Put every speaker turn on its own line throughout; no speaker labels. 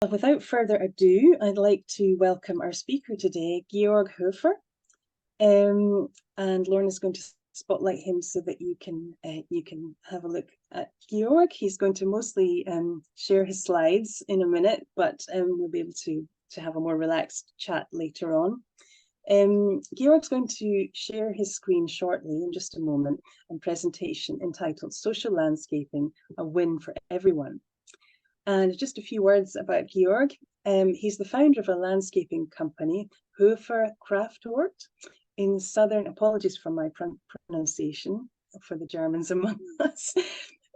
Without further ado, I'd like to welcome our speaker today, Georg Hofer. And Lauren is going to spotlight him so that you can have a look at Georg. He's going to mostly share his slides in a minute, but we'll be able to have a more relaxed chat later on. Georg's going to share his screen shortly in just a moment, a presentation entitled Social Landscaping, a Win for Everyone. And just a few words about Georg. He's the founder of a landscaping company, Hofer Kraftort, in southern, apologies for my pronunciation for the Germans among us,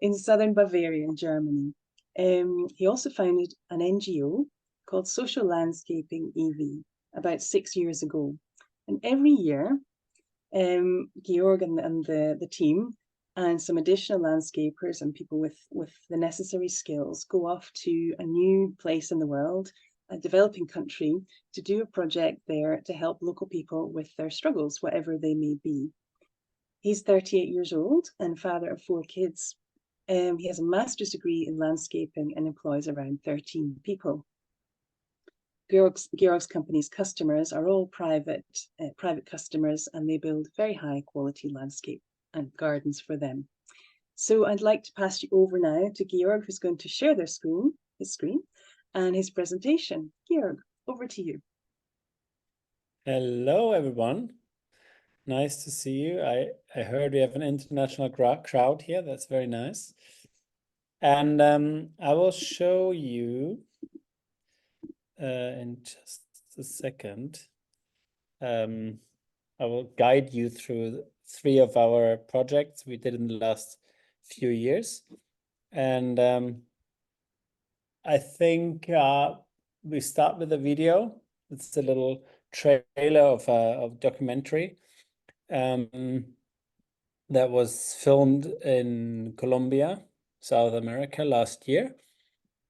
in southern Bavaria in Germany. He also founded an NGO called Social Landscaping EV about 6 years ago. And every year, Georg and the team and some additional landscapers and people with the necessary skills go off to a new place in the world, a developing country, to do a project there to help local people with their struggles, whatever they may be. He's 38 years old and father of 4 kids. He has a master's degree in landscaping and employs around 13 people. Georg's company's customers are all private customers, and they build very high quality landscape and gardens for them. So I'd like to pass you over now to Georg, who's going to share his screen and his presentation. Georg, over to you.
Hello, everyone. Nice to see you. I heard we have an international crowd here. That's very nice. And I will show you in just a second. I will guide you through 3 of our projects we did in the last few years. And I think we start with a video. It's a little trailer of a documentary that was filmed in Colombia, South America last year.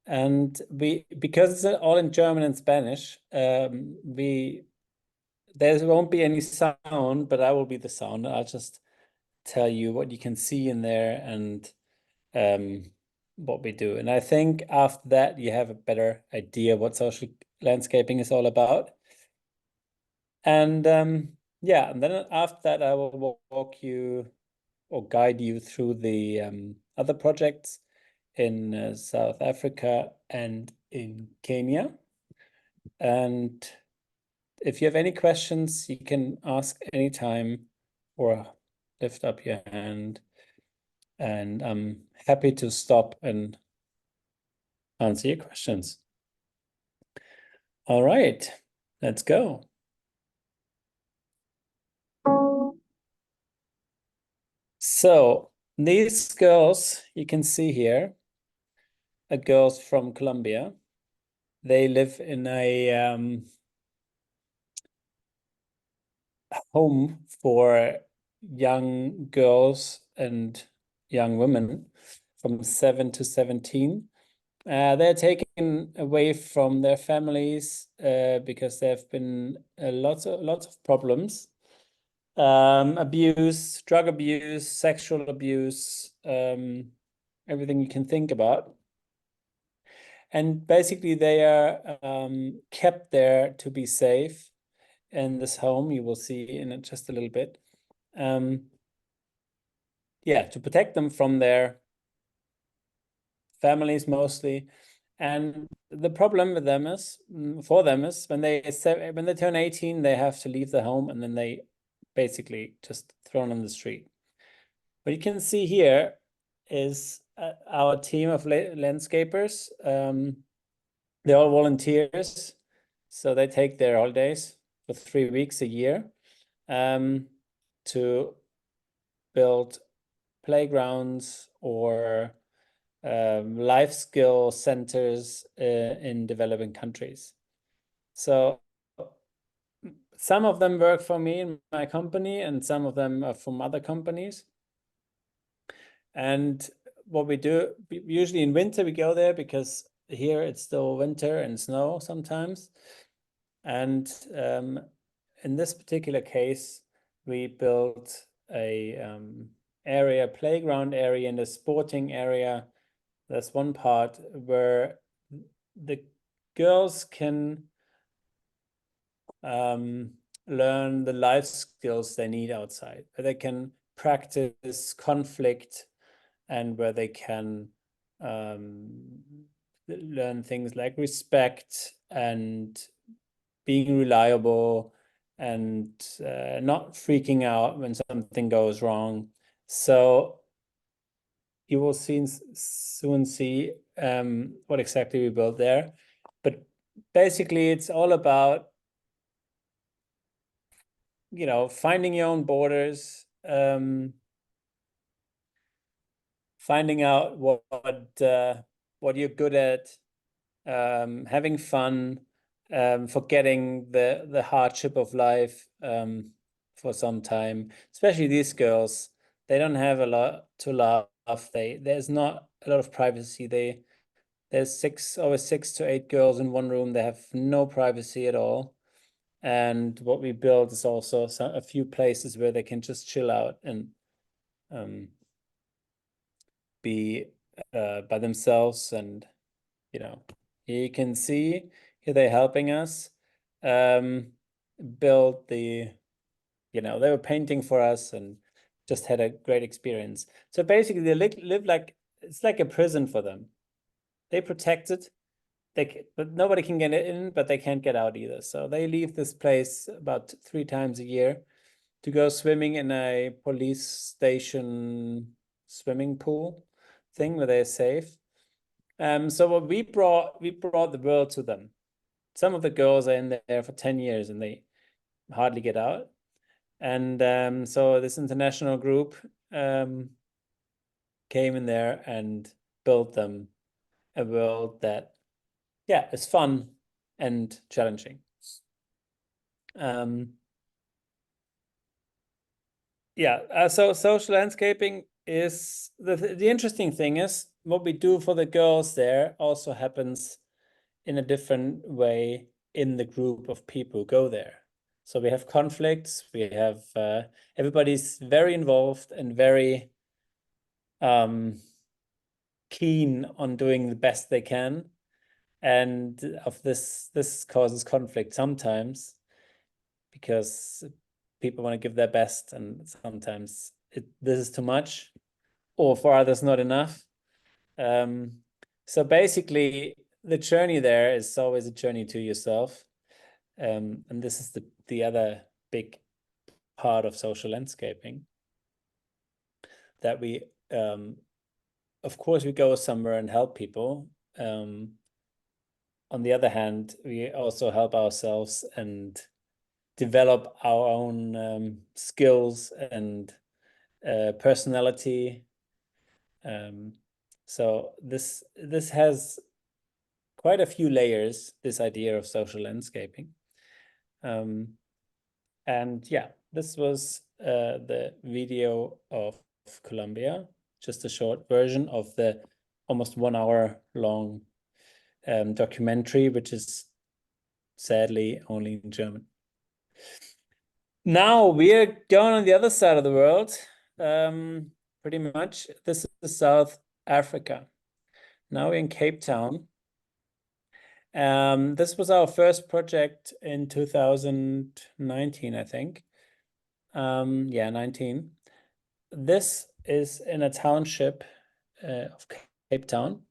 And because it's all in German and Spanish, there won't be any sound, but I will be the sound. I'll just tell you what you can see in there and what we do. And I think after that, you have a better idea what social landscaping is all about. And yeah, and then after that, I will walk you or guide you through the other projects in South Africa and in Kenya. And if you have any questions, you can ask anytime or lift up your hand. And I'm happy to stop and answer your questions. All right, let's go. So these girls you can see here are girls from Colombia. They live in a home for young girls and young women from 7 to 17. They're taken away from their families because there have been lots of problems. Abuse, drug abuse, sexual abuse, everything you can think about. And basically they are kept there to be safe in this home. You will see in just a little bit. Yeah, to protect them from their families mostly. And the problem with them is, for them is when they turn 18, they have to leave the home, and then they basically just thrown on the street. What you can see here is our team of landscapers. They're all volunteers, so they take their holidays for 3 weeks a year to build playgrounds or life skill centers in developing countries. So some of them work for me in my company, and some of them are from other companies. And what we do, usually in winter we go there because here it's still winter and snow sometimes. And in this particular case, we built a playground area and a sporting area. That's one part where the girls can learn the life skills they need outside, where they can practice conflict, and where they can learn things like respect and being reliable and not freaking out when something goes wrong. So you will soon see what exactly we built there. But basically, it's all about, finding your own borders, finding out what you're good at, having fun, forgetting the hardship of life for some time. Especially these girls, they don't have a lot to laugh. There's not a lot of privacy. There's always 6 to 8 girls in one room. They have no privacy at all. And what we built is also a few places where they can just chill out and be by themselves. And here you can see here they're helping us build they were painting for us and just had a great experience. So basically they live like it's like a prison for them. They protected, but nobody can get in, but they can't get out either. So they leave this place about 3 times a year to go swimming in a police station swimming pool thing where they're safe. So what we brought the world to them. Some of the girls are in there for 10 years and they hardly get out. And so this international group came in there and built them a world that, is fun and challenging. So social landscaping is the interesting thing is what we do for the girls there also happens in a different way in the group of people who go there. So we have conflicts, we have everybody's very involved and very keen on doing the best they can. And of this causes conflict sometimes because people want to give their best, and sometimes this is too much, or for others not enough. So basically, the journey there is always a journey to yourself, and this is the other big part of social landscaping, that we, of course, we go somewhere and help people. On the other hand, we also help ourselves and develop our own skills and personality. So this has quite a few layers, this idea of social landscaping. And yeah, this was the video of Colombia, just a short version of the almost 1 hour long documentary, which is sadly only in German. Now we're going on the other side of the world, pretty much. This is South Africa. Now we're in Cape Town. This was our first project in 2019, I think. 19. This is in a township of Cape Town.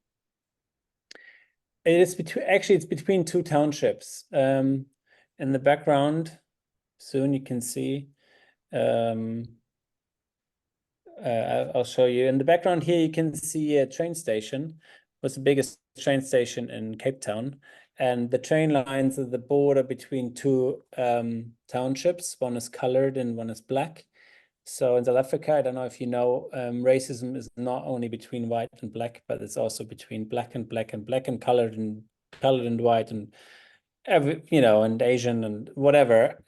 It's between 2 townships. In the background, soon you can see. I'll show you. In the background here, you can see a train station. What's the biggest train station in Cape Town? And the train lines are the border between 2 townships. One is colored and one is black. So in South Africa, I don't know if you know, racism is not only between white and black, but it's also between black and black and black and colored and white and and Asian and whatever.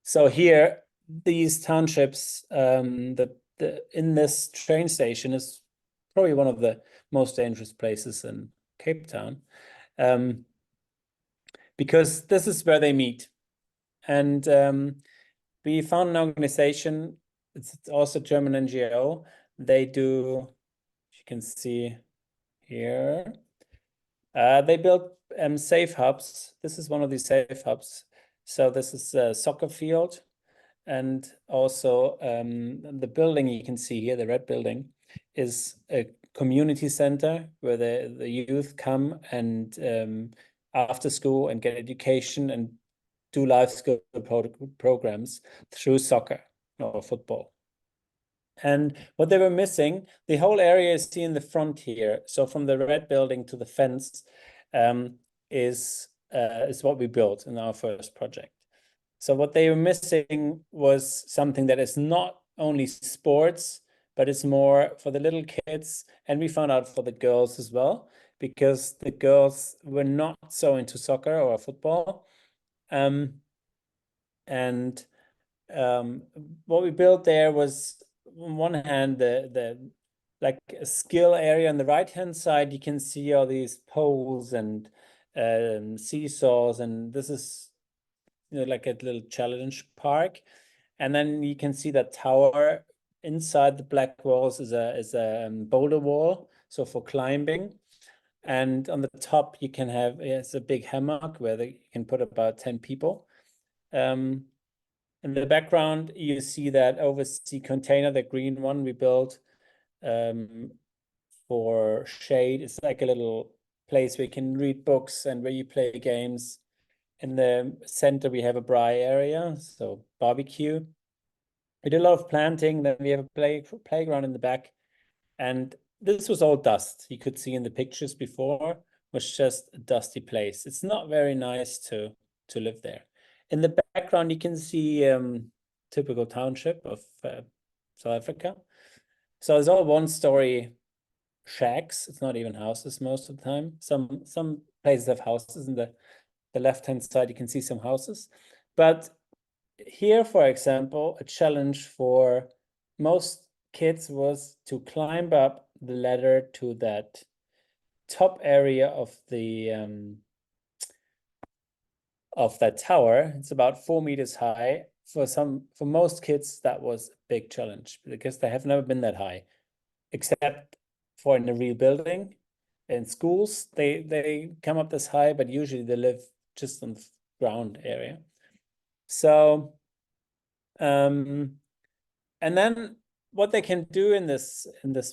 So here, these townships, in this train station is probably one of the most dangerous places in Cape Town, because this is where they meet. And we found an organization. It's also a German NGO. They do, you can see here, they built safe hubs. This is one of these safe hubs. So this is a soccer field, and also the building you can see here, the red building, is a community center where the youth come and after school and get education and do life skill programs through soccer or football. And what they were missing, the whole area is seen in the front here. So from the red building to the fence is what we built in our first project. So what they were missing was something that is not only sports, but it's more for the little kids. And we found out for the girls as well, because the girls were not so into soccer or football. And what we built there was, on one hand, the like a skill area. On the right-hand side, you can see all these poles and seesaws, and this is, you know, like a little challenge park. And then you can see that tower inside the black walls is a boulder wall, so for climbing. And on the top, you can have, it's a big hammock where you can put about 10 people. In the background, you see that overseas container, the green one we built for shade. It's like a little place where you can read books and where you play games. In the center, we have a braai area, so barbecue. We did a lot of planting. Then we have a playground in the back. And this was all dust. You could see in the pictures before, was just a dusty place. It's not very nice to live there. In the background, you can see typical township of South Africa. So it's all one-story shacks. It's not even houses most of the time. Some places have houses. In the left-hand side, you can see some houses. But here, for example, a challenge for most kids was to climb up the ladder to that top area of that tower. It's about 4 meters high. For most kids, that was a big challenge because they have never been that high, except for in a real building. In schools, they come up this high, but usually they live just on the ground area. So, and then what they can do in this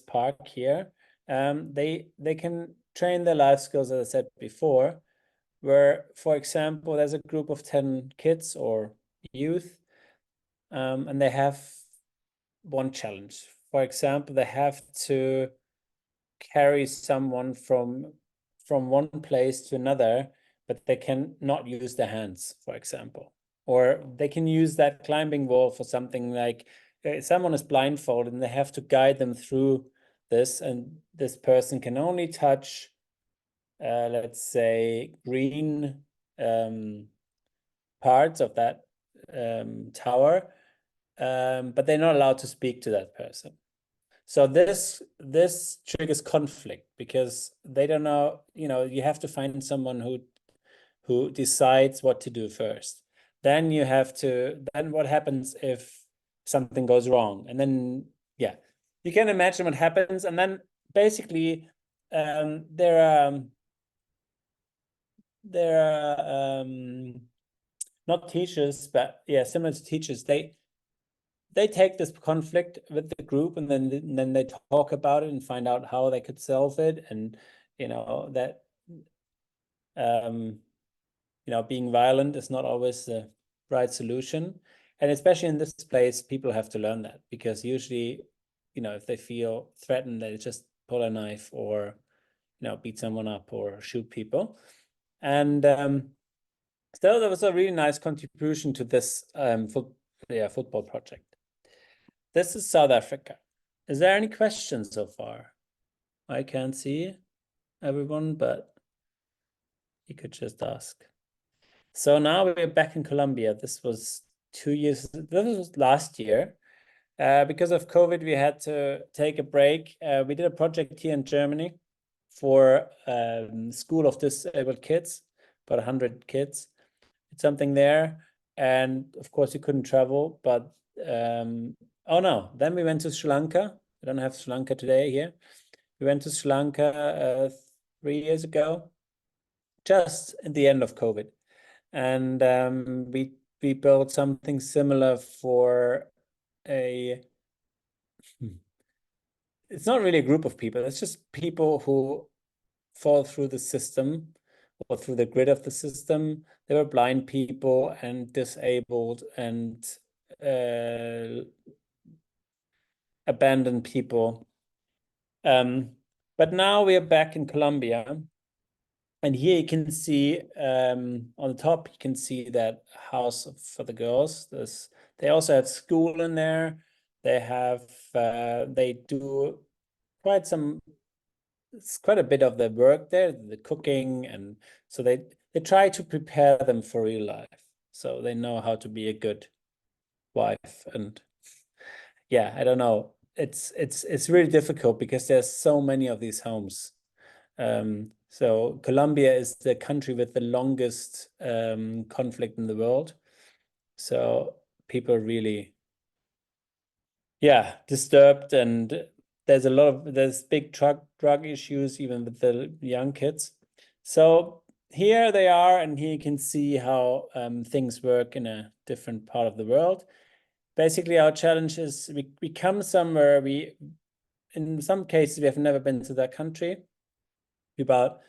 park here, they can train their life skills, as I said before, where, for example, there's a group of 10 kids or youth, and they have one challenge. For example, they have to carry someone from one place to another, but they can not use their hands, for example. Or they can use that climbing wall for something like someone is blindfolded and they have to guide them through this, and this person can only touch let's say green parts of that tower, but they're not allowed to speak to that person. So this triggers conflict because they don't know, you have to find someone who decides what to do first. Then what happens if something goes wrong? And then, yeah, you can imagine what happens. And then basically there are not teachers, but yeah, similar to teachers. They take this conflict with the group, and then they talk about it and find out how they could solve it, and that being violent is not always the right solution. And especially in this place, people have to learn that, because usually, if they feel threatened, they just pull a knife or beat someone up or shoot people. And still, there was a really nice contribution to this football project. This is South Africa. Is there any questions so far? I can't see everyone, but you could just ask. So now we're back in Colombia. This was 2 years. This was last year. Because of COVID, we had to take a break. We did a project here in Germany for School of Disabled Kids, about 100 kids. It's something there. And of course, you couldn't travel, but oh no, then we went to Sri Lanka. I don't have Sri Lanka today here. We went to Sri Lanka 3 years ago just at the end of COVID. And we built something similar for a, it's not really a group of people, it's just people who fall through the system or through the grid of the system. They were blind people and disabled and abandoned people. But now we are back in Colombia. And here you can see on the top, you can see that house for the girls. They also have school in there. They have, they do quite it's quite a bit of the work there, the cooking. And so they try to prepare them for real life. So they know how to be a good wife. And yeah, I don't know. It's really difficult because there's so many of these homes. So Colombia is the country with the longest conflict in the world. So people are really, yeah, disturbed, and there's big drug issues even with the young kids. So here they are, and here you can see how things work in a different part of the world. Basically, our challenge is we come somewhere, in some cases we have never been to that country. About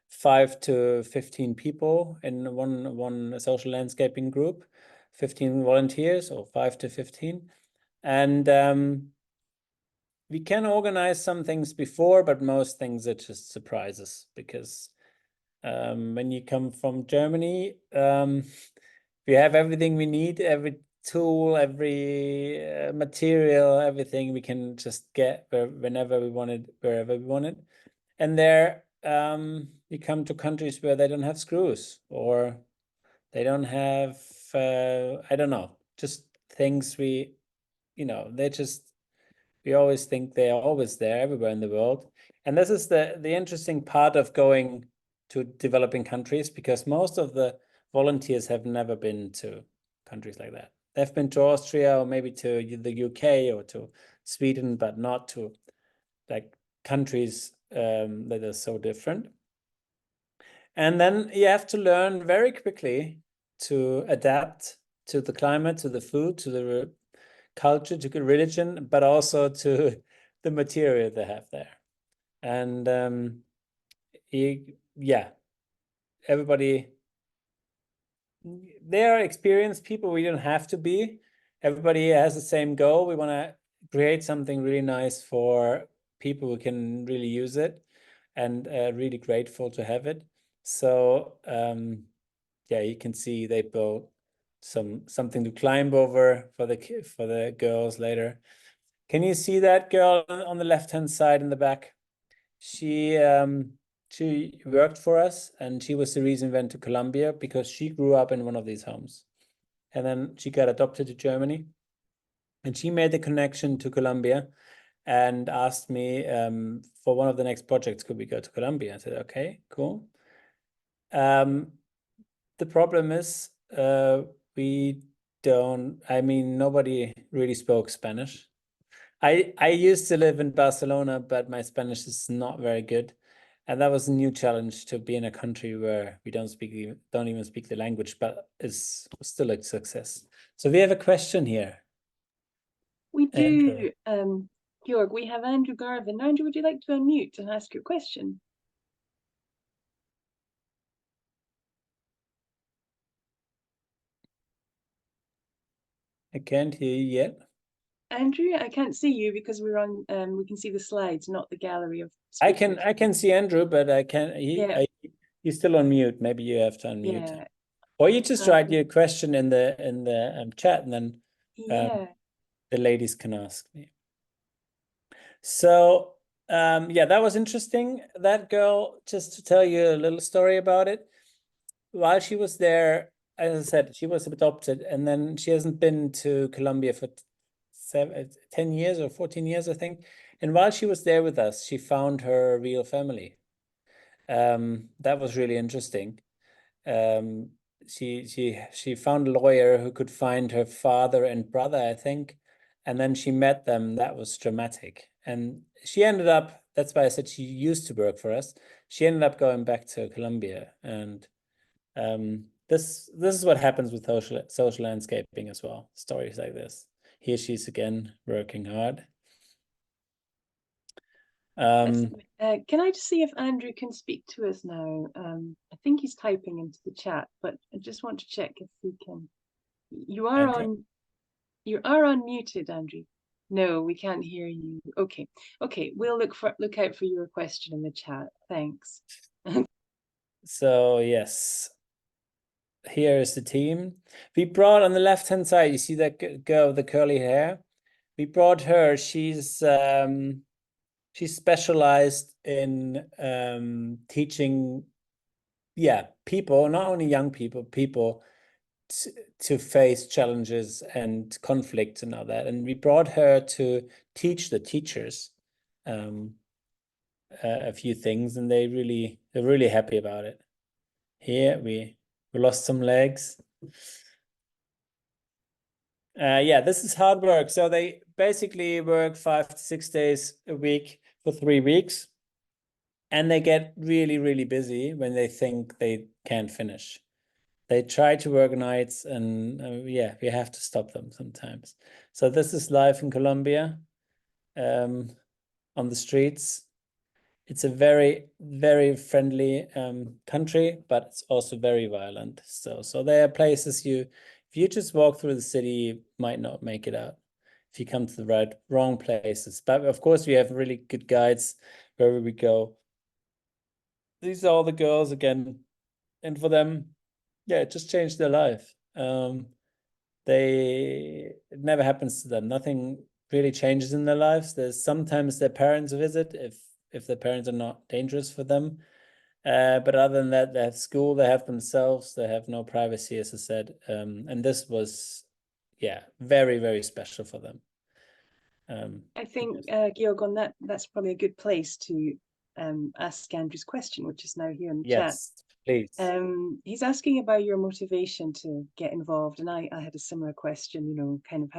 5 to 15 people in one social landscaping group, 15 volunteers, or 5 to 15. And we can organize some things before, but most things are just surprises, because when you come from Germany, we have everything we need, every tool, every material, everything we can just get whenever we want it, wherever we want it. And there you come to countries where they don't have screws, or they don't have, I don't know, just things we always think they are always there everywhere in the world. And this is the interesting part of going to developing countries, because most of the volunteers have never been to countries like that. They've been to Austria, or maybe to the UK or to Sweden, but not to like countries that are so different. And then you have to learn very quickly to adapt to the climate, to the food, to the culture, to the religion, but also to the material they have there. And yeah, everybody, they are experienced people. We don't have to be. Everybody has the same goal. We want to create something really nice for people who can really use it, and really grateful to have it. So yeah, you can see they built something to climb over for the girls later. Can you see that girl on the left-hand side in the back? She worked for us, and she was the reason we went to Colombia, because she grew up in one of these homes. And then she got adopted to Germany, and she made the connection to Colombia and asked me for one of the next projects, could we go to Colombia? I said, okay, cool. The problem is nobody really spoke Spanish. I used to live in Barcelona, but my Spanish is not very good. And that was a new challenge, to be in a country where we don't even speak the language, but is still a success. So we have a question here.
We
Andrew.
do, Georg, we have Andrew Garvin. Andrew, would you like to unmute and ask your question?
I can't hear you yet.
Andrew, I can't see you because we're on, we can see the slides, not the gallery of
speakers. I can see Andrew, but I can't, he's still on mute. Maybe you have to unmute him. Or you just write your question in the chat, and then the ladies can ask me. So yeah, that was interesting. That girl, just to tell you a little story about it, while she was there, as I said, she was adopted, and then she hasn't been to Colombia for 10 years or 14 years, I think. And while she was there with us, she found her real family. That was really interesting. She found a lawyer who could find her father and brother, I think, and then she met them. That was dramatic. And she ended up that's why I said she used to work for us. She ended up going back to Colombia, and this is what happens with social landscaping as well. Stories like this. Here she's again working hard.
Can I just see if Andrew can speak to us now? I think he's typing into the chat, but I just want to check if he can. You are
Andrew?
you are unmuted, Andrew. No, we can't hear you. Okay, we'll look out for your question in the chat. Thanks.
So yes, here is the team. We brought on the left-hand side, you see that girl with the curly hair? We brought her. She's specialized in teaching, people, not only young people to face challenges and conflicts and all that. And we brought her to teach the teachers a few things, and they're really happy about it. Here we lost some legs. This is hard work. So they basically work 5 to 6 days a week for 3 weeks. And they get really busy when they think they can't finish. They try to work nights, and we have to stop them sometimes. So this is life in Colombia, on the streets. It's a very friendly country, but it's also very violent. So there are places if you just walk through the city, you might not make it out if you come to the wrong places. But of course, we have really good guides wherever we go. These are all the girls again, and for them, it just changed their life. It never happens to them. Nothing really changes in their lives. There's sometimes their parents visit if their parents are not dangerous for them. But other than that, they have school, they have themselves, they have no privacy, as I said. And this was, very special for them.
I think, Georg, on that's probably a good place to ask Andrew's question, which is now here in the chat.
Yes, please.
He's asking about your motivation to get involved, and I had a similar question. Kind of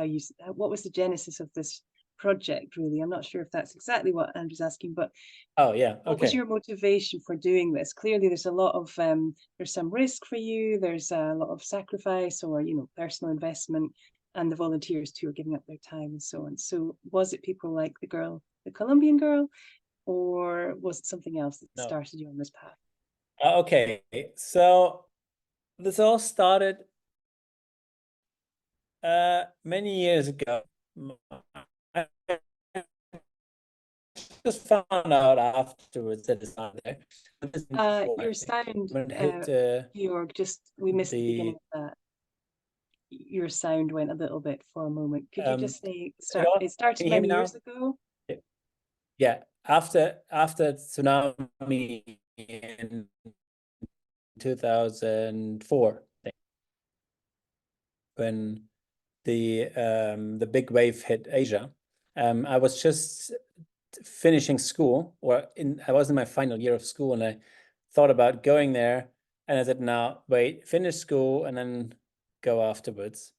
what was the genesis of this project? Really, I'm not sure if that's exactly what Andrew's asking, but what was your motivation for doing this? Clearly, there's a lot of there's some risk for you. There's a lot of sacrifice, or personal investment, and the volunteers too are giving up their time and so on. So was it people like the Colombian girl, or was it something else that started you on this path?
Okay, so this all started many years ago. I just found out afterwards that it's not there.
Your sound, Georg, we missed the beginning of that. Your sound went a little bit for a moment. Could you just say it started many years ago?
Yeah, after tsunami in 2004, when the big wave hit Asia. I was just finishing school, I was in my final year of school, and I thought about going there, and I said, "Now, wait, finish school and then go afterwards."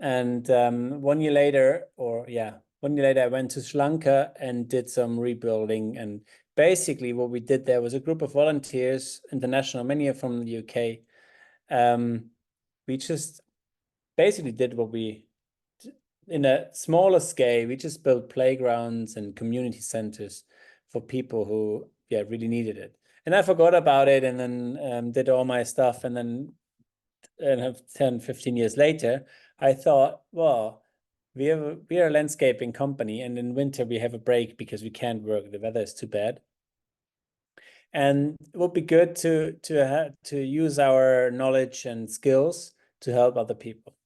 And 1 year later, I went to Sri Lanka and did some rebuilding. And basically what we did there was a group of volunteers, international, many are from the UK. We just basically did what in a smaller scale, we just built playgrounds and community centers for people who really needed it. And I forgot about it, and then did all my stuff, and then 10, 15 years later, I thought, well, we are a landscaping company, and in winter we have a break because we can't work. The weather is too bad. And it would be good to use our knowledge and skills to help other people.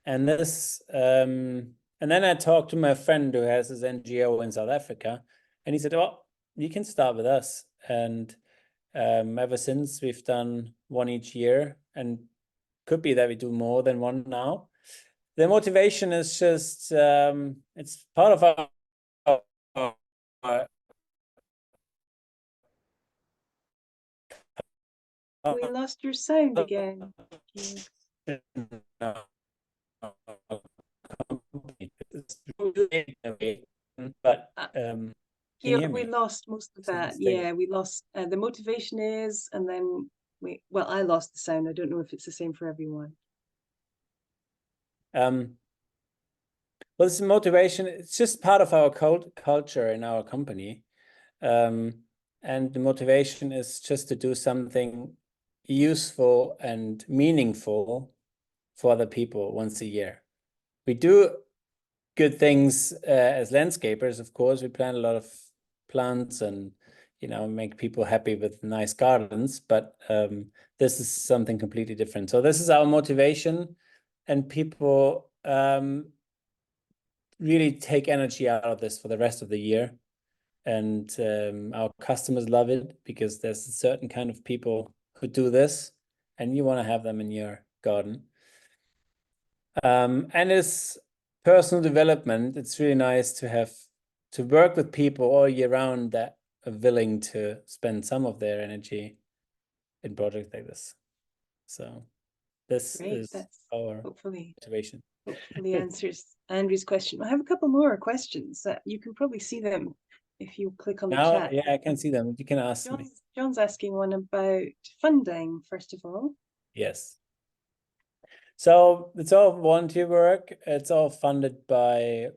And then I talked to my friend who has his NGO in South Africa, and he said, "Oh, you can start with us." And ever since, we've done one each year, and could be that we do more than one now. The motivation is just it's part of our
we lost your sound again.
but Can you
Georg,
hear
we
me?
lost most of
Something
that.
stable.
Yeah, we lost the motivation is, and then well, I lost the sound. I don't know if it's the same for everyone.
Um, well, this motivation, it's just part of our culture in our company. And the motivation is just to do something useful and meaningful for other people once a year. We do good things as landscapers, of course. We plant a lot of plants and make people happy with nice gardens, but this is something completely different. So this is our motivation, and people really take energy out of this for the rest of the year. And our customers love it because there's a certain kind of people who do this, and you want to have them in your garden. And it's personal development. It's really nice to work with people all year round that are willing to spend some of their energy in projects like this. So this
Great.
is
That's
our
hopefully
motivation.
hopefully answers Andrew's question. I have a couple more questions that you can probably see them if you click on the
Now,
chat.
yeah, I can see them. You can ask me.
John's asking one about funding, first of all.
Yes. So it's all volunteer work. It's all funded by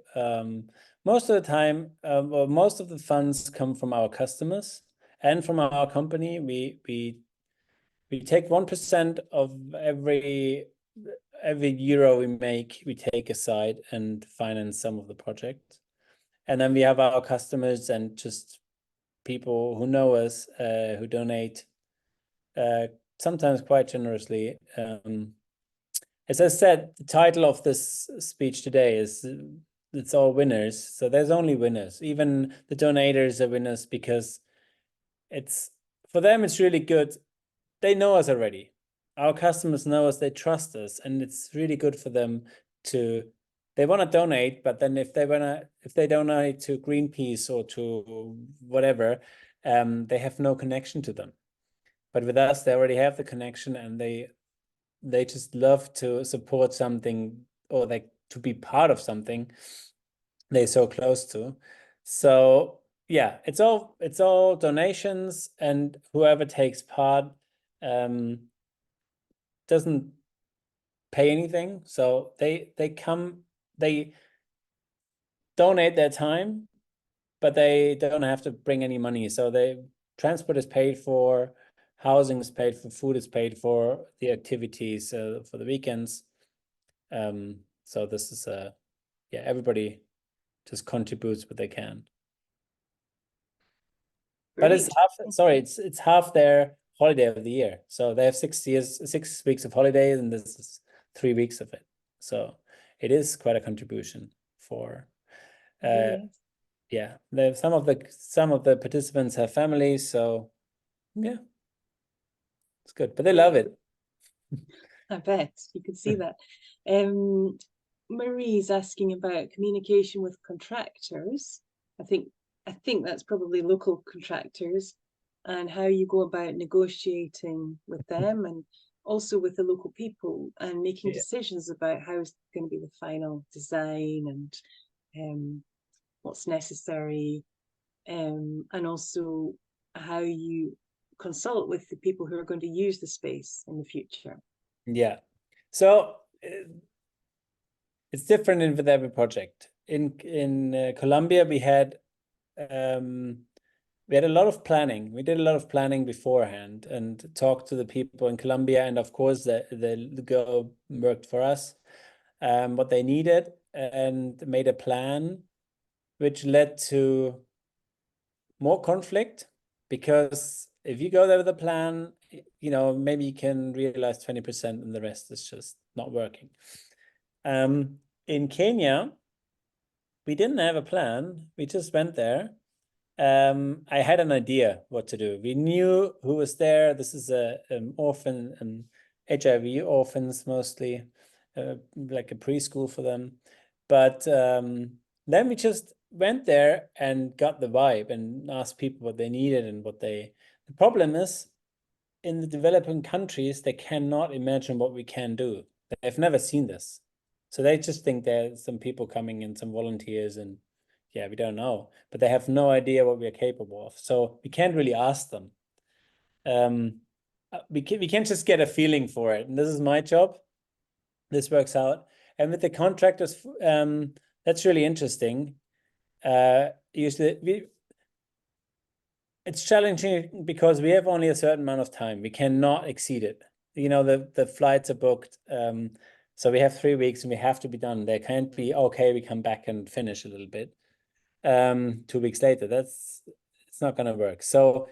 most of the time, well, most of the funds come from our customers and from our company. We take 1% of every euro we make, we take aside and finance some of the project. And then we have our customers and just people who know us, who donate, sometimes quite generously. As I said, the title of this speech today is it's all winners. So there's only winners. Even the donators are winners because it's for them, it's really good. They know us already. Our customers know us, they trust us, and it's really good for them to they want to donate, but then if they donate to Greenpeace or to whatever, they have no connection to them. But with us, they already have the connection, and they just love to support something, or like to be part of something they're so close to. So yeah, it's all donations, and whoever takes part doesn't pay anything. So they donate their time, but they don't have to bring any money. So transport is paid for, housing is paid for, food is paid for, the activities for the weekends. So this is yeah, everybody just contributes what they can. But it's
Great.
it's half their holiday of the year. So they have 6 weeks of holidays, and this is 3 weeks of it. So it is quite a contribution for
It really is.
yeah. Some of the participants have families, so yeah, it's good. But they love
Great.
it.
I bet you could see that. Um, Marie's asking about communication with contractors. I think that's probably local contractors, and how you go about negotiating with them, and also with the local people, and making
Yeah.
decisions about how it's going to be the final design, and what's necessary, and also how you consult with the people who are going to use the space in the future.
Yeah. So it's different with every project. In Colombia, we had a lot of planning. We did a lot of planning beforehand and talked to the people in Colombia, and of course, the girl worked for us, what they needed, and made a plan, which led to more conflict, because if you go there with a plan, maybe you can realize 20% and the rest is just not working. In Kenya, we didn't have a plan. We just went there. I had an idea what to do. We knew who was there. This is a orphan, HIV orphans mostly, like a preschool for them. But then we just went there and got the vibe and asked people what they needed and what they. The problem is, in the developing countries, they cannot imagine what we can do. They've never seen this. So they just think there's some people coming in, some volunteers, and yeah, we don't know, but they have no idea what we are capable of. So we can't really ask them. We can just get a feeling for it. And this is my job. This works out. And with the contractors, that's really interesting. Usually it's challenging because we have only a certain amount of time. We cannot exceed it. You know, the flights are booked. So we have 3 weeks and we have to be done. There can't be, okay, we come back and finish a little bit. 2 weeks later, it's not going to work. So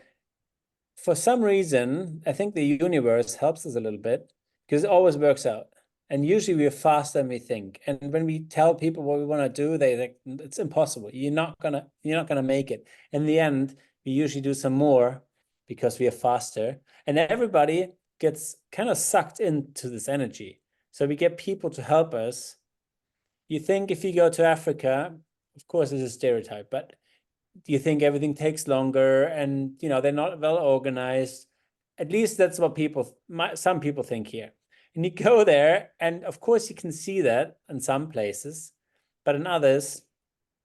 for some reason, I think the universe helps us a little bit because it always works out. And usually we're faster than we think. And when we tell people what we want to do, they think it's impossible. You're not gonna make it. In the end, we usually do some more because we are faster. And everybody gets kind of sucked into this energy. So we get people to help us. You think if you go to Africa, of course, it's a stereotype, but do you think everything takes longer and they're not well organized? At least that's what some people think here. And you go there, and of course you can see that in some places, but in others,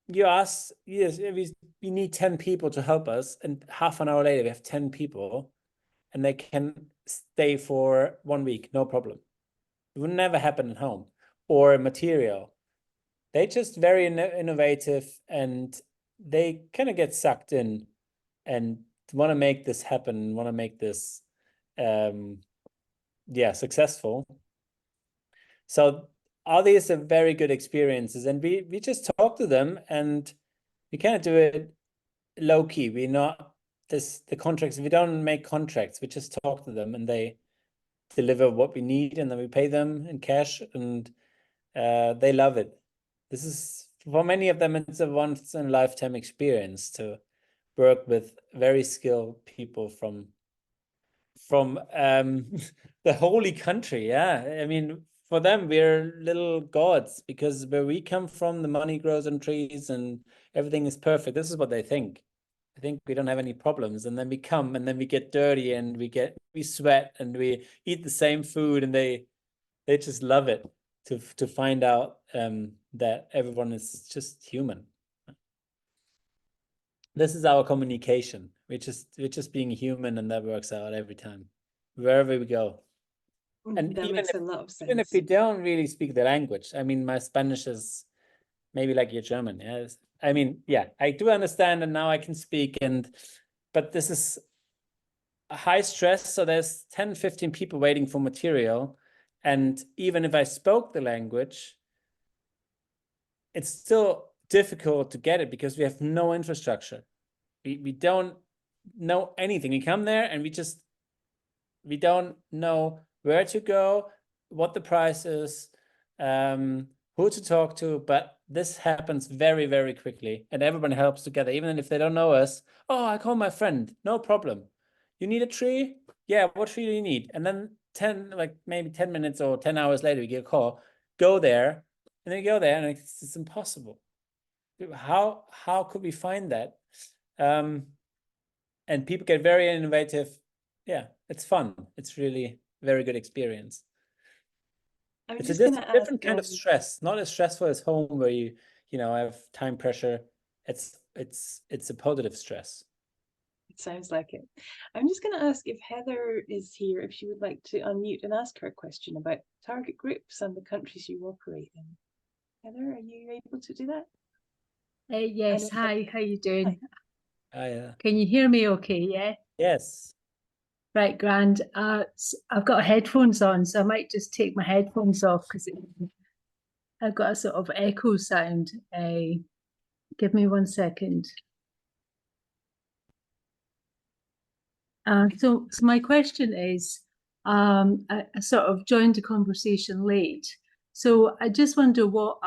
you ask, yes, we need 10 people to help us, and half an hour later we have 10 people, and they can stay for 1 week, no problem. It would never happen at home. Or material. They're just very innovative, and they kind of get sucked in and want to make this happen, want to make this successful. So all these are very good experiences, and we just talk to them, and we kind of do it low key. We're not the contracts. We don't make contracts. We just talk to them, and they deliver what we need, and then we pay them in cash, and they love it. This is, for many of them, it's a once in a lifetime experience to work with very skilled people from the holy country. Yeah, I mean, for them, we're little gods because where we come from, the money grows on trees and everything is perfect. This is what they think. I think we don't have any problems, and then we come and then we get dirty and we sweat and we eat the same food, and they just love it to find out that everyone is just human. This is our communication. We're just being human, and that works out every time, wherever we go. And
that makes a lot of sense.
Even if we don't really speak the language, I mean, my Spanish is maybe like your German. Yes, I mean, yeah, I do understand, and now I can speak. But this is a high stress, so there's 10, 15 people waiting for material, and even if I spoke the language, it's still difficult to get it because we have no infrastructure. We don't know anything. We come there and we don't know where to go, what the price is, who to talk to, but this happens very, very quickly, and everyone helps together, even if they don't know us. Oh, I call my friend, no problem. You need a tree? Yeah, what tree do you need? And then maybe 10 minutes or 10 hours later, we get a call, go there, and then you go there, and it's impossible. How could we find that? And people get very innovative. Yeah, it's fun. It's really very good experience. It's a different kind of stress, not as stressful as home where you have time pressure. It's a positive stress.
It sounds like it. I'm just going to ask if Heather is here, if she would like to unmute and ask her a question about target groups and the countries you operate in. Heather, are you able to do that?
Yes. Hi, how you doing?
Hi.
Can you hear me okay, yeah?
Yes.
Right, grand. I've got headphones on, so I might just take my headphones off because I've got a sort of echo sound. Give me 1 second. So my question is, I sort of joined the conversation late. So I just wonder what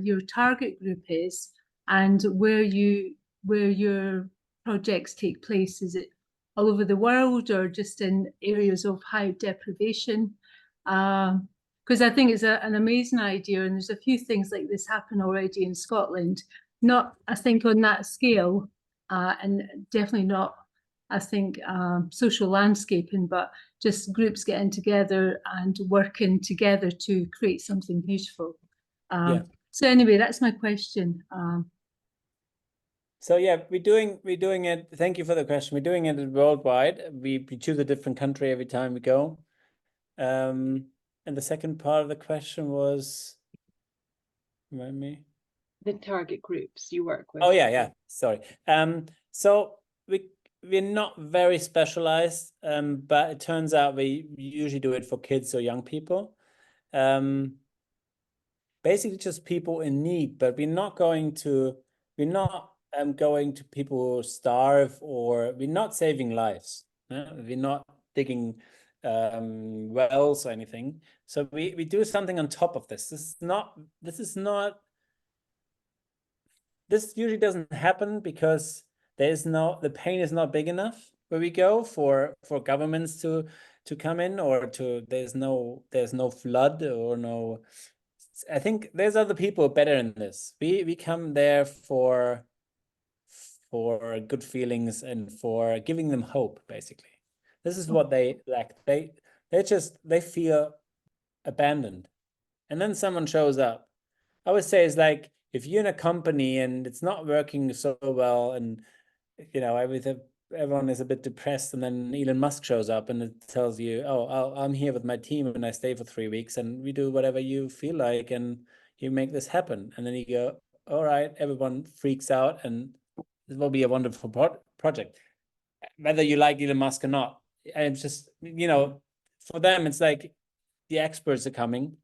your target group is and where your projects take place. Is it all over the world or just in areas of high deprivation? Because I think it's an amazing idea, and there's a few things like this happen already in Scotland. Not, I think, on that scale, and definitely not, I think, social landscaping, but just groups getting together and working together to create something beautiful.
Yeah.
So anyway, that's my question.
So yeah, we're doing it. Thank you for the question. We're doing it worldwide. We choose a different country every time we go. And the second part of the question was, remind me.
The target groups you work with.
Oh yeah. Sorry. So we're not very specialized, but it turns out we usually do it for kids or young people. Basically just people in need, but we're not going to people who starve, or we're not saving lives. We're not digging wells or anything. So we do something on top of this. This usually doesn't happen because the pain is not big enough where we go for governments to come in, or there's no flood or no. I think there's other people better in this. We come there for good feelings and for giving them hope, basically. This is what they lack. They feel abandoned. And then someone shows up. I would say it's like if you're in a company and it's not working so well, and everyone is a bit depressed, and then Elon Musk shows up and it tells you, oh, I'm here with my team and I stay for 3 weeks and we do whatever you feel like and you make this happen. And then you go, all right, everyone freaks out and this will be a wonderful project, whether you like Elon Musk or not. And it's just, for them, it's like the experts are coming.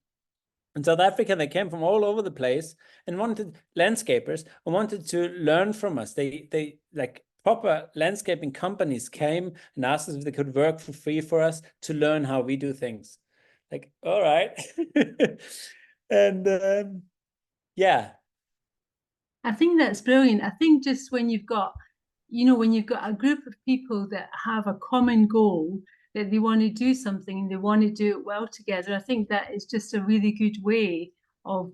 In South Africa, they came from all over the place and wanted landscapers and wanted to learn from us. They like proper landscaping companies came and asked us if they could work for free for us to learn how we do things. Like, all right. And yeah.
I think that's brilliant. I think just when you've got a group of people that have a common goal, that they want to do something and they want to do it well together, I think that is just a really good way of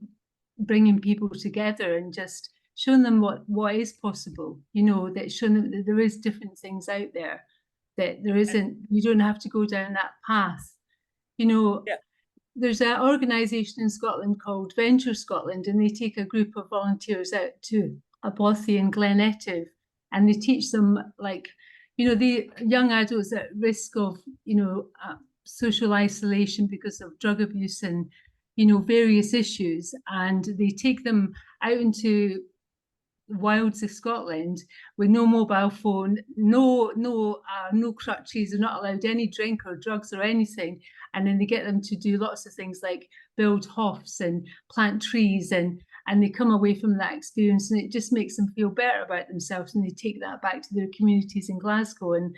bringing people together and just showing them what is possible, that showing them that there is different things out there, that there isn't, you don't have to go down that path.
Yeah.
There's an organisation in Scotland called Venture Scotland, and they take a group of volunteers out to Abothi and Glen Etive, and they teach them, the young adults at risk of, social isolation because of drug abuse and, various issues. And they take them out into wilds of Scotland with no mobile phone, no crutches. They're not allowed any drink or drugs or anything. And then they get them to do lots of things like build hofts and plant trees, and they come away from that experience and it just makes them feel better about themselves, and they take that back to their communities in Glasgow. And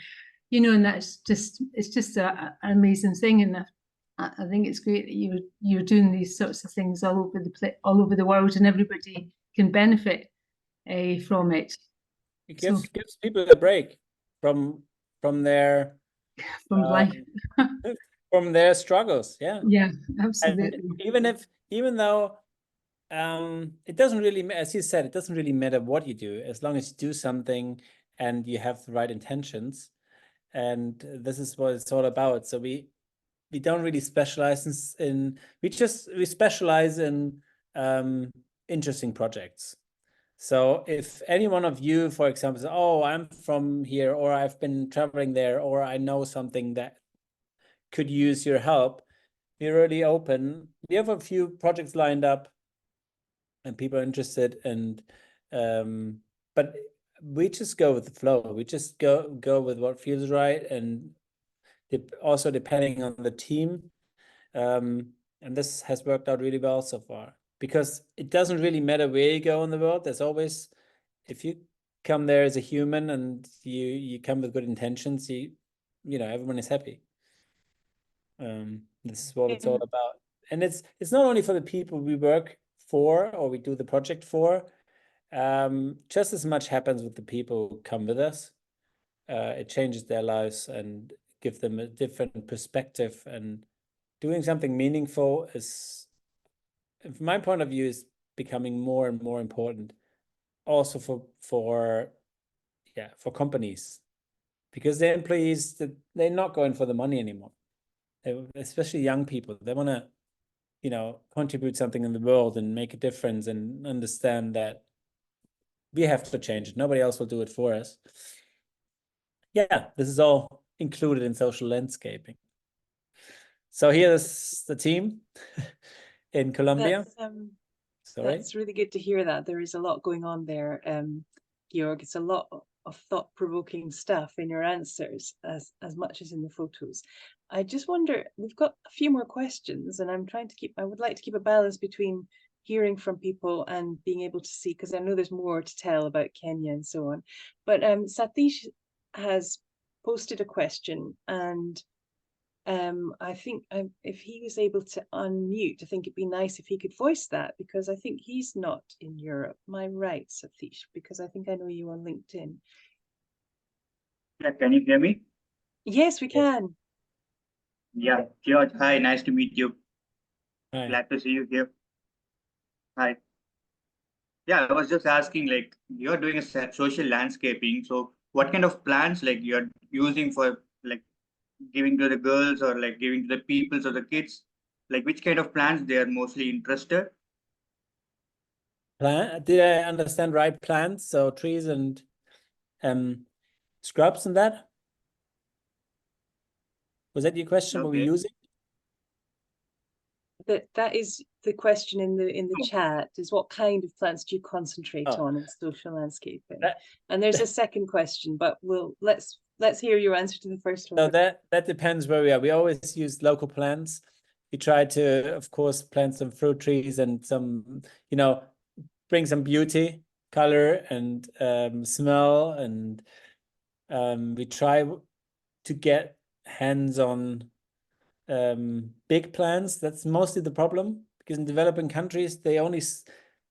and it's just an amazing thing. And I think it's great that you're doing these sorts of things all over the world, and everybody can benefit from it.
It gives people a break from their
life.
From their struggles.
Yeah, absolutely.
And even though it doesn't really, as you said, it doesn't really matter what you do, as long as you do something and you have the right intentions. And this is what it's all about. So we don't really specialize we specialize in interesting projects. So if any one of you, for example, says, oh, I'm from here, or I've been traveling there, or I know something that could use your help, we're really open. We have a few projects lined up and people are interested, and but we just go with the flow. We just go with what feels right, and also depending on the team. And this has worked out really well so far, because it doesn't really matter where you go in the world. There's always, if you come there as a human and you come with good intentions, everyone is happy. This is what it's all about. And it's not only for the people we work for or we do the project for. Just as much happens with the people who come with us. It changes their lives and gives them a different perspective, and doing something meaningful is, from my point of view, is becoming more and more important also for companies, because their employees, they're not going for the money anymore. Especially young people, they want to contribute something in the world and make a difference, and understand that we have to change it. Nobody else will do it for us. Yeah, this is all included in social landscaping. So here's the team in Colombia.
That's really good to hear that. There is a lot going on there, Georg. It's a lot of thought-provoking stuff in your answers, as much as in the photos. I just wonder, we've got a few more questions, and I would like to keep a balance between hearing from people and being able to see, because I know there's more to tell about Kenya and so on. But Satish has posted a question, and I think if he was able to unmute, I think it'd be nice if he could voice that, because I think he's not in Europe. Am I right, Satish? Because I think I know you on LinkedIn.
Yeah, can you hear me?
Yes, we can.
Yeah, George, hi, nice to meet you.
Hi.
Glad to see you here. Hi. Yeah, I was just asking, like, you're doing a social landscaping. So what kind of plants like you're using for like giving to the girls or like giving to the peoples or the kids? Like which kind of plants they are mostly interested?
Did I understand right? Plants, so trees and scrubs and that? Was that your question? What we're
Okay.
using?
That is the question in the chat, is what kind of plants do you concentrate on in social landscaping? And there's a second question, but let's hear your answer to the first one.
So that depends where we are. We always use local plants. We try to, of course, plant some fruit trees and some, bring some beauty, color, and smell. And we try to get hands on big plants. That's mostly the problem, because in developing countries, they only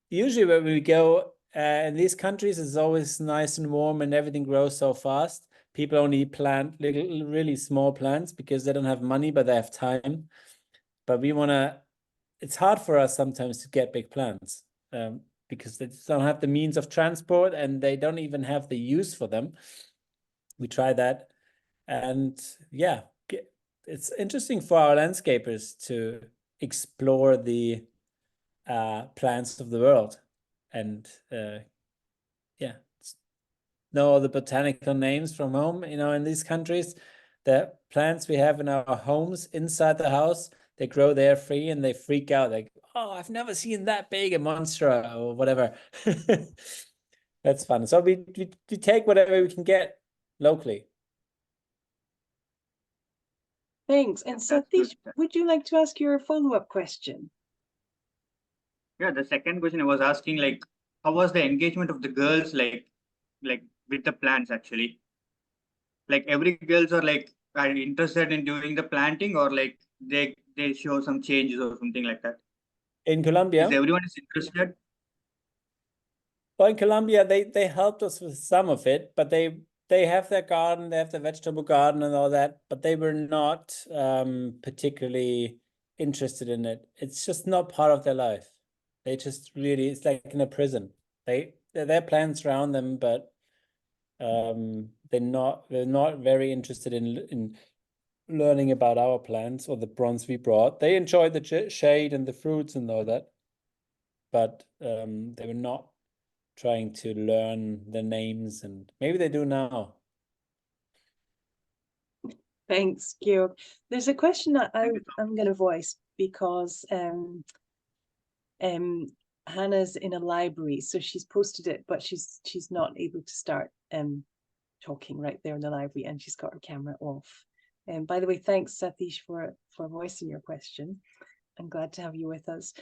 usually when we go in these countries, it's always nice and warm and everything grows so fast. People only plant little, really small plants because they don't have money, but they have time. But it's hard for us sometimes to get big plants because they just don't have the means of transport and they don't even have the use for them. We try that. And yeah, it's interesting for our landscapers to explore the plants of the world and know all the botanical names from home. In these countries, the plants we have in our homes inside the house, they grow there free and they freak out like, oh, I've never seen that big a monster or whatever. That's fun. So we take whatever we can get locally.
Thanks. And Satish, would you like to ask your follow-up question?
Yeah, the second question I was asking, like, how was the engagement of the girls like with the plants actually? Like every girls are interested in doing the planting or like they show some changes or something like that.
In Colombia?
Is everyone is interested?
Well, in Colombia, they helped us with some of it, but they have their garden, they have their vegetable garden and all that, but they were not particularly interested in it. It's just not part of their life. They just really, it's like in a prison. There are plants around them, but they're not very interested in learning about our plants or the bronze we brought. They enjoyed the shade and the fruits and all that, but they were not trying to learn the names, and maybe they do now.
Thanks, Georg. There's a question that I'm going to voice because Hannah's in a library, so she's posted it, but she's not able to start talking right there in the library, and she's got her camera off. And by the way, thanks Satish for voicing your question. I'm glad to have you with us.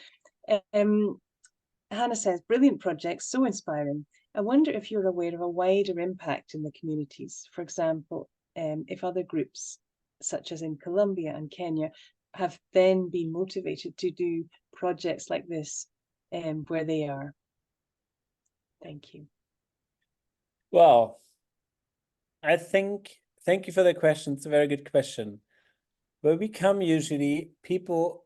Hannah says, brilliant project, so inspiring. I wonder if you're aware of a wider impact in the communities. For example, if other groups, such as in Colombia and Kenya, have then been motivated to do projects like this where they are. Thank you.
Well, I think, thank you for the question. It's a very good question. Where we come, usually people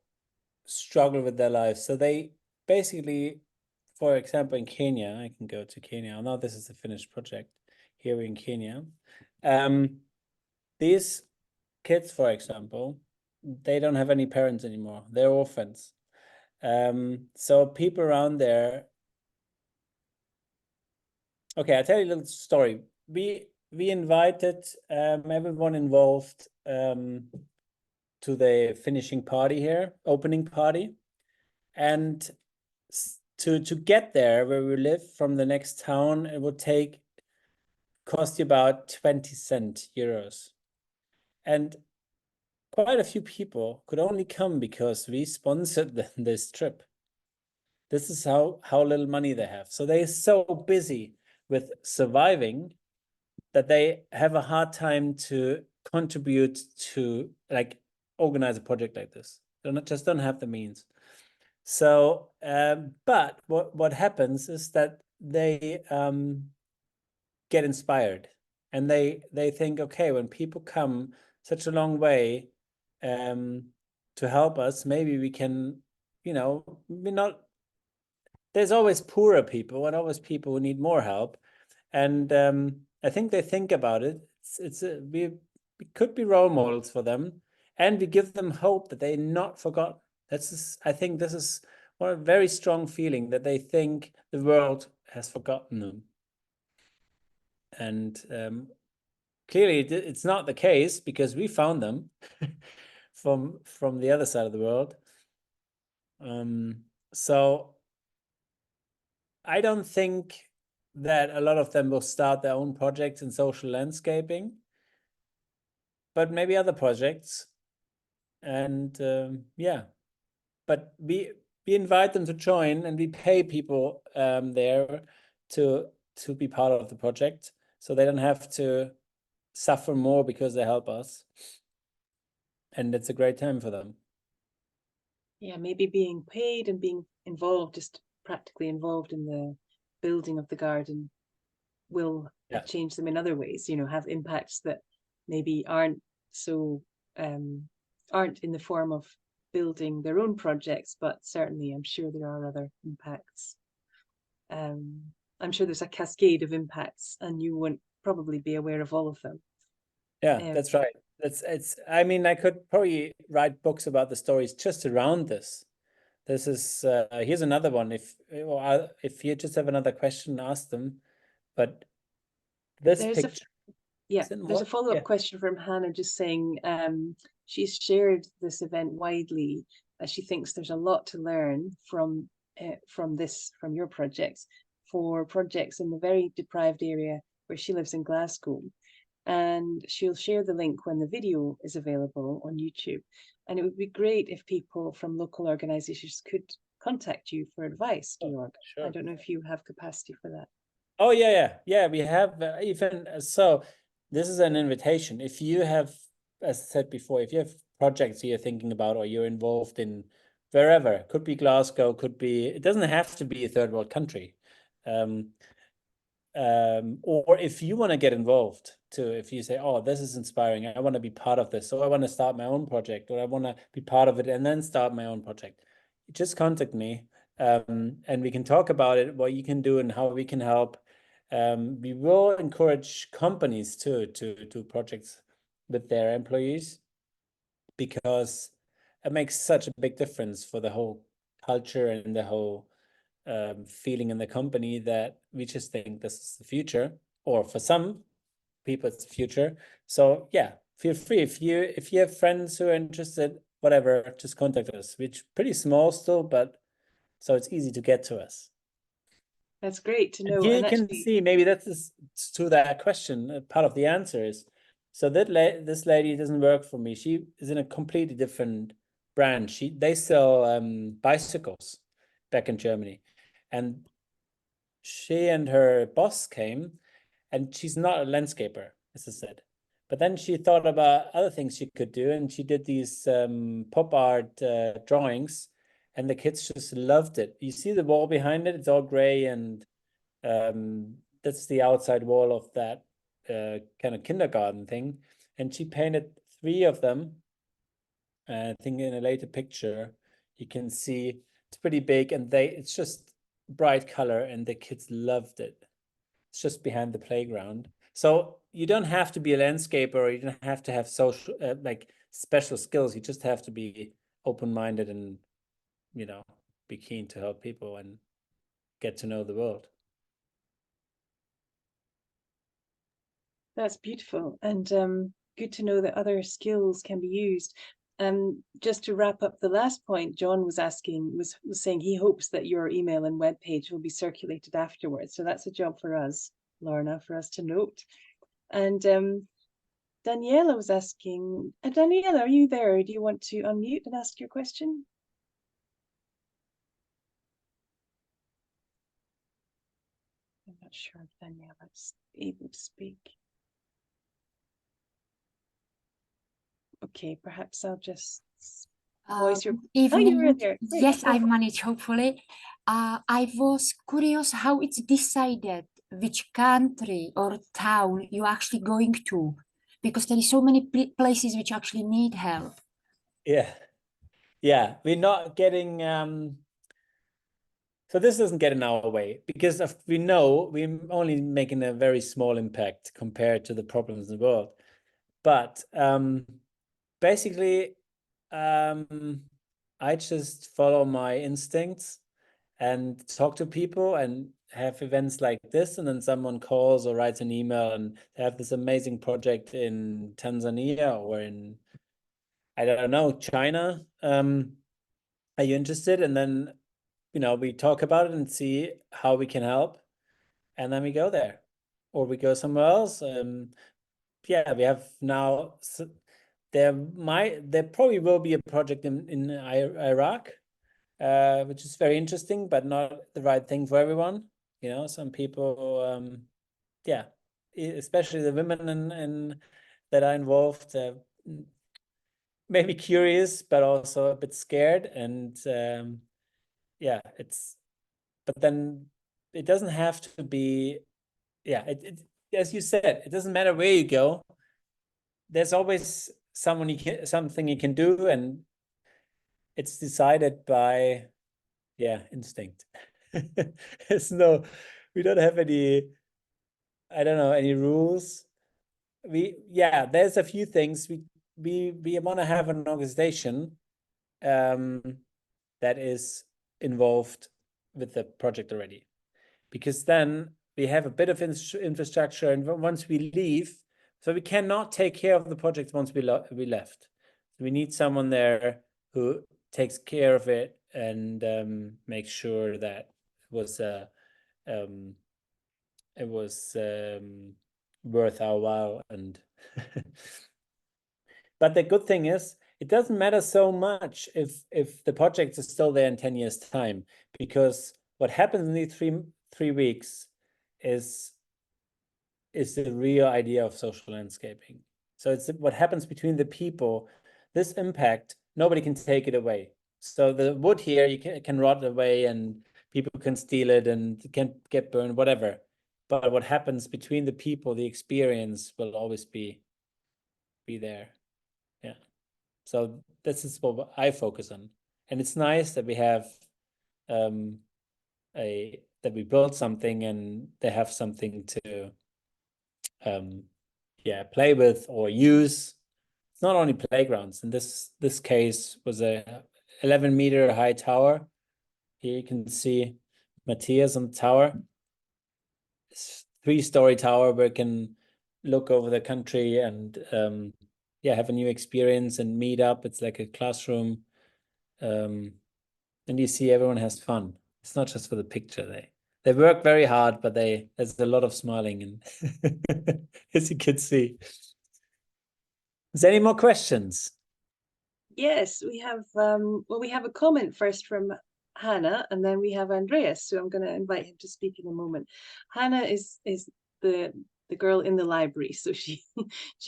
struggle with their lives. So they basically, for example, in Kenya, I can go to Kenya. Now this is a finished project here in Kenya. These kids, for example, they don't have any parents anymore. They're orphans. So people around there Okay, I'll tell you a little story. We invited everyone involved to the finishing party here, opening party, and to get there where we live from the next town, it would cost you about 20 euros. And quite a few people could only come because we sponsored this trip. This is how little money they have. So they're so busy with surviving that they have a hard time to contribute to like organize a project like this. They just don't have the means. So, but what happens is that they get inspired, and they think, okay, when people come such a long way to help us, maybe we can, we're not. There's always poorer people and always people who need more help, and I think they think about it. We could be role models for them, and we give them hope that they're not forgotten. I think this is one very strong feeling, that they think the world has forgotten them. And clearly it's not the case, because we found them from the other side of the world. So I don't think that a lot of them will start their own projects in social landscaping, but maybe other projects. And yeah, but we invite them to join, and we pay people there to be part of the project, so they don't have to suffer more because they help us. And it's a great time for them.
Yeah, maybe being paid and being involved, just practically involved in the building of the garden, will change them in other ways, have impacts that maybe aren't in the form of building their own projects, but certainly I'm sure there are other impacts. I'm sure there's a cascade of impacts, and you wouldn't probably be aware of all of them.
Yeah, that's right. I mean, I could probably write books about the stories just around this. This is here's another one. If you just have another question, ask them. But this picture.
There's a follow-up question from Hannah, just saying she's shared this event widely, as she thinks there's a lot to learn from your projects, for projects in the very deprived area where she lives in Glasgow. And she'll share the link when the video is available on YouTube. And it would be great if people from local organizations could contact you for advice, Georg. Sure. I don't know if you have capacity for that.
Oh, yeah. We have even so. This is an invitation. If you have, as I said before, if you have projects you're thinking about, or you're involved in wherever, could be Glasgow, could be, it doesn't have to be a third world country. Or if you want to get involved too, if you say, oh, this is inspiring, I want to be part of this, or I want to start my own project, or I want to be part of it and then start my own project, just contact me, and we can talk about it, what you can do and how we can help. We will encourage companies too to do projects with their employees, because it makes such a big difference for the whole culture and the whole feeling in the company, that we just think this is the future, or for some people it's the future. So yeah, feel free, if you have friends who are interested, whatever, just contact us. We're pretty small still, but so it's easy to get to us.
That's great to know.
And you can see, maybe that's to that question, part of the answer is, so that this lady doesn't work for me. She is in a completely different branch. They sell bicycles back in Germany. And she and her boss came, and she's not a landscaper, as I said. But then she thought about other things she could do, and she did these pop art drawings, and the kids just loved it. You see the wall behind it, it's all gray, and that's the outside wall of that kind of kindergarten thing. And she painted 3 of them. I think in a later picture, you can see it's pretty big, and it's just bright color, and the kids loved it. It's just behind the playground. So you don't have to be a landscaper, or you don't have to have social like special skills. You just have to be open-minded and be keen to help people and get to know the world.
That's beautiful, and good to know that other skills can be used. Just to wrap up the last point, John was saying he hopes that your email and webpage will be circulated afterwards. So that's a job for us, Lorna, for us to note. And Daniela was asking, Daniela, are you there? Do you want to unmute and ask your question? I'm not sure if Daniela is able to speak. Okay, perhaps I'll just voice your...
Evening.
Oh, you were there. Great.
Yes, I managed, hopefully. I was curious how it's decided which country or town you're actually going to, because there is so many places which actually need help.
Yeah, we're not getting so this doesn't get in our way, because we know we're only making a very small impact compared to the problems in the world. But basically, I just follow my instincts and talk to people and have events like this, and then someone calls or writes an email and they have this amazing project in Tanzania or in, I don't know, China. Are you interested? And then, we talk about it and see how we can help, and then we go there, or we go somewhere else. Yeah, we have now. There probably will be a project in Iraq, which is very interesting, but not the right thing for everyone. Some people, yeah, especially the women and that are involved, maybe curious, but also a bit scared. And yeah, but then it doesn't have to be, yeah, as you said, it doesn't matter where you go. There's always something you can do, and it's decided by, yeah, instinct. We don't have any, I don't know, any rules. There's a few things. We want to have an organization that is involved with the project already, because then we have a bit of infrastructure, and once we leave, so we cannot take care of the project once we left. We need someone there who takes care of it and makes sure that it was worth our while. And but the good thing is, it doesn't matter so much if the project is still there in 10 years' time, because what happens in these three weeks is the real idea of social landscaping. So it's what happens between the people. This impact, nobody can take it away. So the wood here, you can rot away and people can steal it and can get burned, whatever. But what happens between the people, the experience will always be there. Yeah. So this is what I focus on. And it's nice that we have that we build something and they have something to play with or use. It's not only playgrounds. In this case was a 11-meter high tower. Here you can see Matthias on the tower. It's a 3-story tower where you can look over the country and have a new experience and meet up. It's like a classroom. And you see everyone has fun. It's not just for the picture. They work very hard, but there's a lot of smiling, and as you can see. Is there any more questions?
Yes, we have we have a comment first from Hannah, and then we have Andreas, so I'm going to invite him to speak in a moment. Hannah is the girl in the library, so she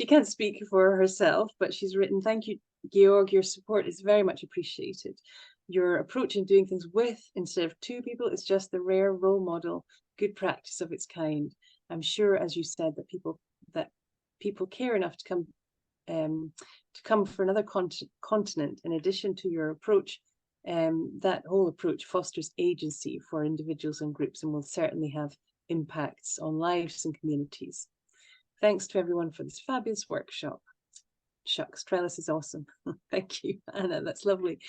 can't speak for herself, but she's written, "Thank you, Georg, your support is very much appreciated. Your approach in doing things with instead of to people is just the rare role model, good practice of its kind. I'm sure, as you said, that people care enough to come for another continent. In addition to your approach, that whole approach fosters agency for individuals and groups and will certainly have impacts on lives and communities. Thanks to everyone for this fabulous workshop." Shucks, Trellis is awesome. Thank you, Anna. That's lovely.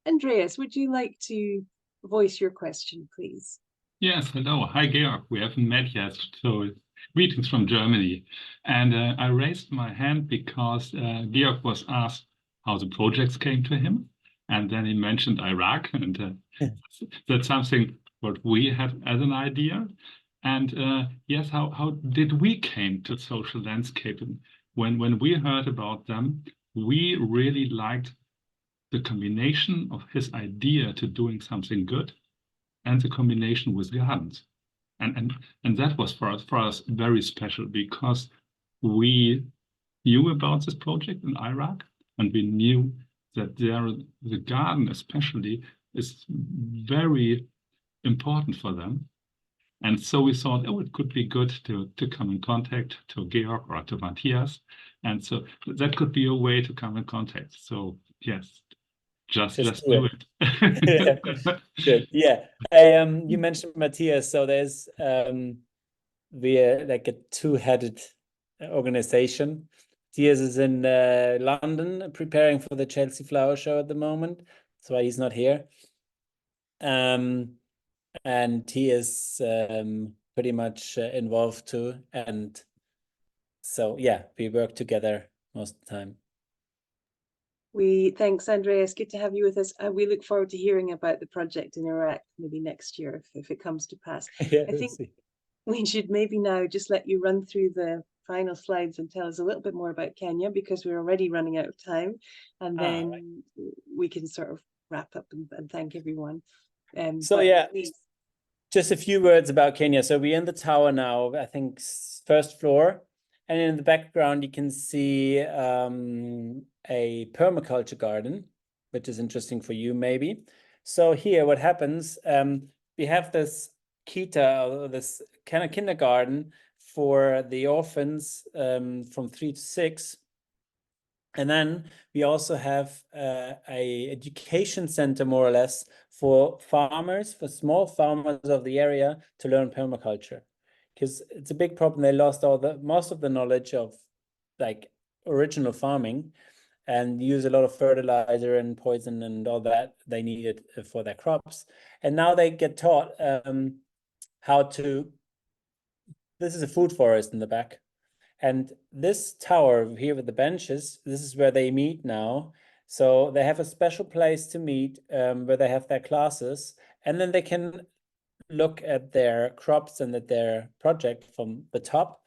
Andreas, would you like to voice your question, please?
Yes, hello. Hi, Georg. We haven't met yet, so Greetings from Germany. And I raised my hand because Georg was asked how the projects came to him. And then he mentioned Iraq. And that's something what we have as an idea. And yes, how did we came to social landscaping? When we heard about them, we really liked the combination of his idea to doing something good and the combination with gardens. And that was for us very special because we knew about this project in Iraq, and we knew that the garden especially is very important for them. And so we thought, oh, it could be good to come in contact to Georg or to Matthias. And so that could be a way to come in contact. So yes, just do it.
Good. Yeah. You mentioned Matthias, so there's we're like a two-headed organization. Matthias is in London preparing for the Chelsea Flower Show at the moment. That's why he's not here. And he is pretty much involved too. And so, yeah, we work together most of the time.
Thanks, Andreas. Good to have you with us. We look forward to hearing about the project in Iraq maybe next year if it comes to pass.
Yeah,
I think we should maybe now just let you run through the final slides and tell us a little bit more about Kenya, because we're already running out of time, and then right, we can sort of wrap up and thank everyone.
So yeah,
please.
Just a few words about Kenya. So we're in the tower now, I think first floor. And in the background, you can see a permaculture garden, which is interesting for you maybe. So here, what happens, we have this kita, this kind of kindergarten for the orphans from 3 to 6. And then we also have a education center, more or less, for farmers, for small farmers of the area to learn permaculture. Because it's a big problem. They lost most of the knowledge of like original farming and use a lot of fertilizer and poison and all that they needed for their crops. And now they get taught how to, this is a food forest in the back. And this tower here with the benches, this is where they meet now. So they have a special place to meet where they have their classes, and then they can look at their crops and at their project from the top.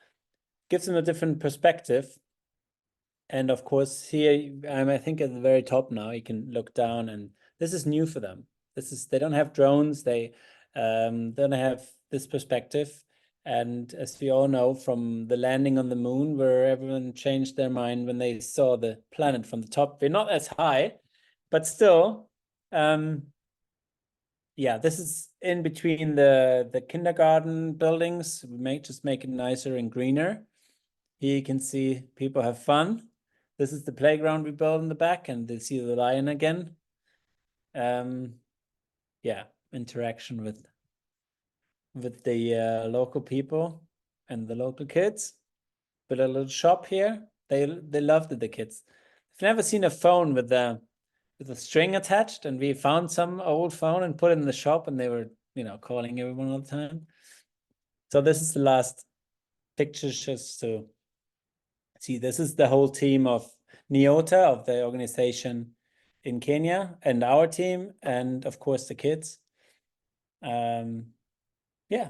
Gives them a different perspective. And of course, here I'm, I think, at the very top now. You can look down, and this is new for them. They don't have drones. They don't have this perspective. And as we all know from the landing on the moon, where everyone changed their mind when they saw the planet from the top, we're not as high, but still, yeah, this is in between the kindergarten buildings. We may just make it nicer and greener. Here you can see people have fun. This is the playground we built in the back, and they see the lion again. Yeah, interaction with the local people and the local kids. Built a little shop here. They loved it, the kids. I've never seen a phone with a string attached, and we found some old phone and put it in the shop, and they were, calling everyone all the time. So this is the last picture just to see. This is the whole team of NIOTA, of the organization in Kenya, and our team, and of course the kids. Yeah.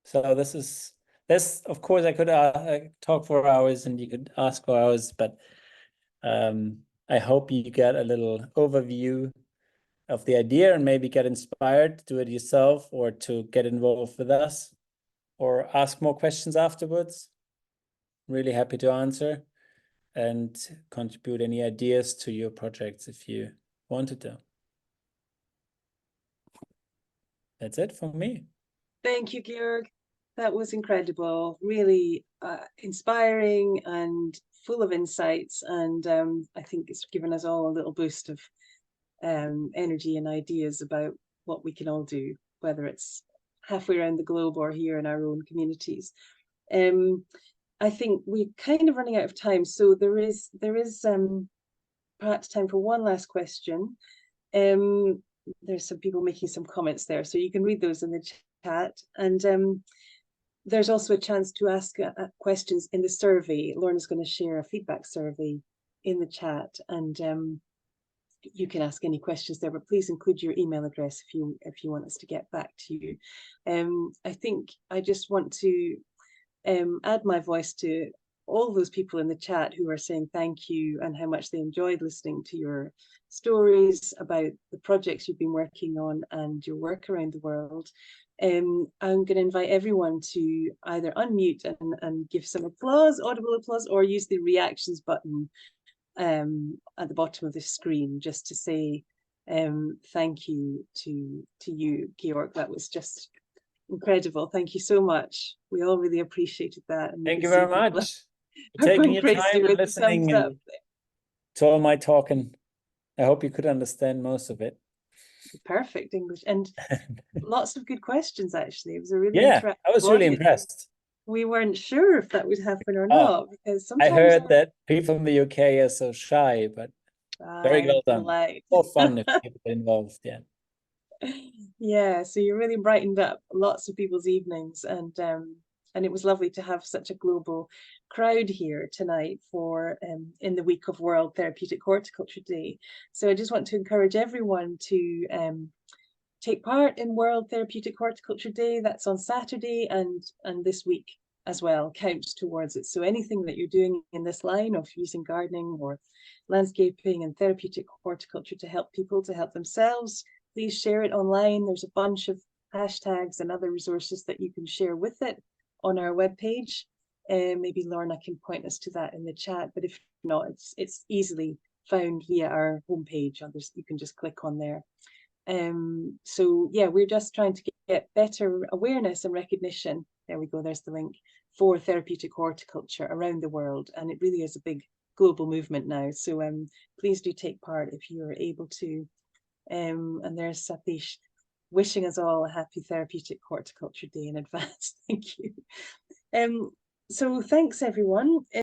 So this, of course, I could talk for hours and you could ask for hours, but I hope you get a little overview of the idea and maybe get inspired to do it yourself or to get involved with us or ask more questions afterwards. Really happy to answer and contribute any ideas to your projects if you wanted to. That's it from me.
Thank you, Georg. That was incredible, really inspiring and full of insights. And I think it's given us all a little boost of energy and ideas about what we can all do, whether it's halfway around the globe or here in our own communities. I think we're kind of running out of time, so there is perhaps time for one last question. There's some people making some comments there, so you can read those in the chat. And there's also a chance to ask questions in the survey. Lorna's going to share a feedback survey in the chat, and you can ask any questions there, but please include your email address if you want us to get back to you. I think I just want to add my voice to all those people in the chat who are saying thank you and how much they enjoyed listening to your stories about the projects you've been working on and your work around the world. I'm going to invite everyone to either unmute and give some applause, audible applause, or use the reactions button at the bottom of the screen, just to say thank you to you, Georg. That was just incredible. Thank you so much. We all really appreciated that. And
Thank you very much for
are
taking
going
your
crazy
time and
with the
listening
thumbs up.
to all my talking. I hope you could understand most of it.
Perfect English and lots of good questions. Actually, it was a really
Yeah, I was really
audience.
impressed.
We weren't sure if that would happen or
Oh,
not, because
I
sometimes
heard that people from the UK are so shy, but very well done. More fun if people get involved. Yeah.
Yeah, so you really brightened up lots of people's evenings, and it was lovely to have such a global crowd here tonight for in the week of World Therapeutic Horticulture Day. So I just want to encourage everyone to take part in World Therapeutic Horticulture Day. That's on Saturday, and this week as well counts towards it. So anything that you're doing in this line of using gardening or landscaping and therapeutic horticulture to help people, to help themselves, please share it online. There's a bunch of hashtags and other resources that you can share with it on our webpage. Maybe Lorna can point us to that in the chat, but if not, it's easily found via our homepage. You can just click on there. So yeah, we're just trying to get better awareness and recognition. There we go, there's the link, for therapeutic horticulture around the world, and it really is a big global movement now. So please do take part if you're able to. And there's Satish wishing us all a happy Therapeutic Horticulture Day in advance. Thank you. So thanks everyone.